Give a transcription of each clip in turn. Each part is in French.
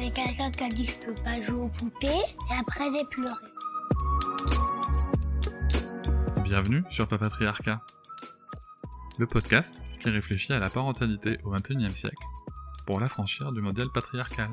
avait quelqu'un qui a dit que je peux pas jouer aux poupées, et après j'ai pleuré. Bienvenue sur Papatriarcat, le podcast qui réfléchit à la parentalité au XXIe siècle pour l'affranchir du modèle patriarcal.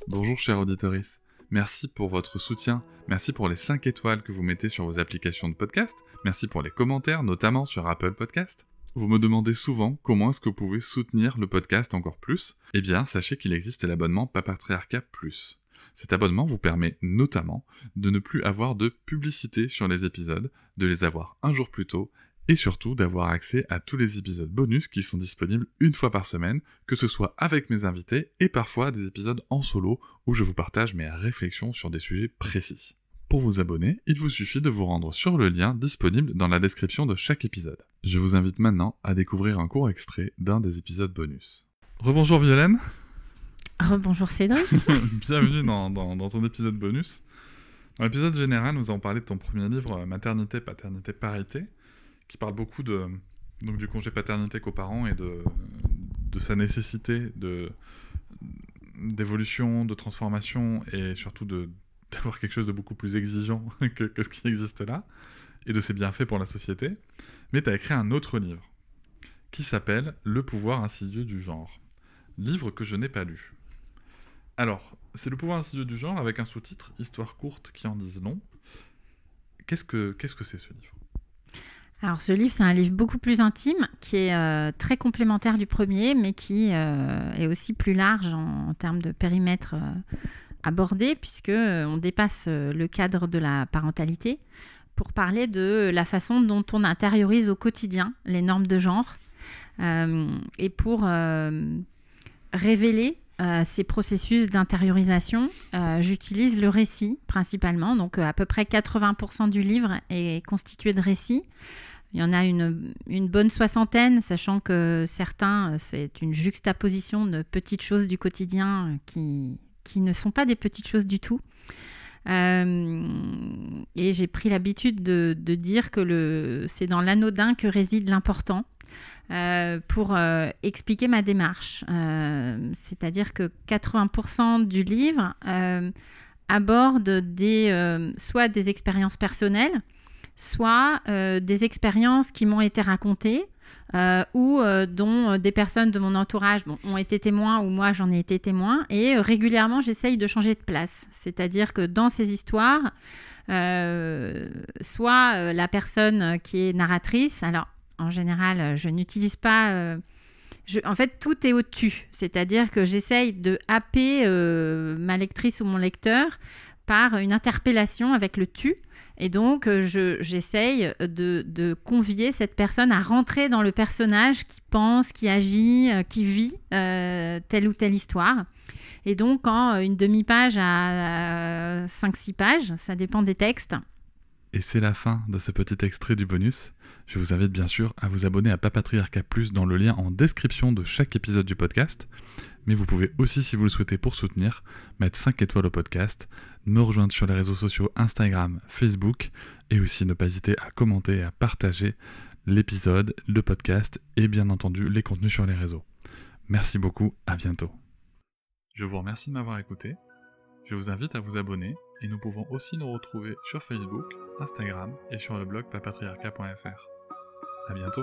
Bonjour chers auditoris, merci pour votre soutien, merci pour les 5 étoiles que vous mettez sur vos applications de podcast, merci pour les commentaires, notamment sur Apple Podcast. Vous me demandez souvent comment est-ce que vous pouvez soutenir le podcast encore plus. Eh bien, sachez qu'il existe l'abonnement Papatriarcat Plus. Cet abonnement vous permet notamment de ne plus avoir de publicité sur les épisodes, de les avoir un jour plus tôt, et surtout d'avoir accès à tous les épisodes bonus qui sont disponibles une fois par semaine, que ce soit avec mes invités et parfois des épisodes en solo où je vous partage mes réflexions sur des sujets précis. Pour vous abonner, il vous suffit de vous rendre sur le lien disponible dans la description de chaque épisode. Je vous invite maintenant à découvrir un court extrait d'un des épisodes bonus. Rebonjour Violaine. Rebonjour Cédric. Bienvenue dans ton épisode bonus. Dans l'épisode général, nous avons parlé de ton premier livre, Maternité, Paternité, Parité, qui parle beaucoup du congé paternité coparent et de sa nécessité d'évolution, de transformation et surtout d'avoir quelque chose de beaucoup plus exigeant que ce qui existe là, et de ses bienfaits pour la société. Mais tu as écrit un autre livre qui s'appelle « Le pouvoir insidieux du genre », livre que je n'ai pas lu. Alors, c'est Le pouvoir insidieux du genre avec un sous-titre « Histoire courte qui en disent long ». Qu'est-ce que c'est ce livre ? Alors ce livre, c'est un livre beaucoup plus intime, qui est très complémentaire du premier, mais qui est aussi plus large en termes de périmètre abordé, puisqu'on dépasse le cadre de la parentalité pour parler de la façon dont on intériorise au quotidien les normes de genre et pour révéler ces processus d'intériorisation, j'utilise le récit principalement. Donc à peu près 80% du livre est constitué de récits. Il y en a une bonne soixantaine, sachant que certains, c'est une juxtaposition de petites choses du quotidien qui ne sont pas des petites choses du tout. Et j'ai pris l'habitude de dire que c'est dans l'anodin que réside l'important. Pour expliquer ma démarche. C'est-à-dire que 80% du livre aborde soit des expériences personnelles, soit des expériences qui m'ont été racontées ou dont des personnes de mon entourage ont été témoins ou moi j'en ai été témoin. Et régulièrement, j'essaye de changer de place. C'est-à-dire que dans ces histoires, soit la personne qui est narratrice, alors en général, je n'utilise pas... en fait, tout est au tu. C'est-à-dire que j'essaye de happer ma lectrice ou mon lecteur par une interpellation avec le tu. Et donc, j'essaye de convier cette personne à rentrer dans le personnage qui pense, qui agit, qui vit telle ou telle histoire. Et donc, en une demi-page à 5-6 pages, ça dépend des textes. Et c'est la fin de ce petit extrait du bonus. Je vous invite bien sûr à vous abonner à Papatriarcat Plus dans le lien en description de chaque épisode du podcast. Mais vous pouvez aussi, si vous le souhaitez pour soutenir, mettre 5 étoiles au podcast, me rejoindre sur les réseaux sociaux Instagram, Facebook, et aussi ne pas hésiter à commenter et à partager l'épisode, le podcast et bien entendu les contenus sur les réseaux. Merci beaucoup, à bientôt. Je vous remercie de m'avoir écouté. Je vous invite à vous abonner et nous pouvons aussi nous retrouver sur Facebook, Instagram et sur le blog papatriarcat.fr. À bientôt.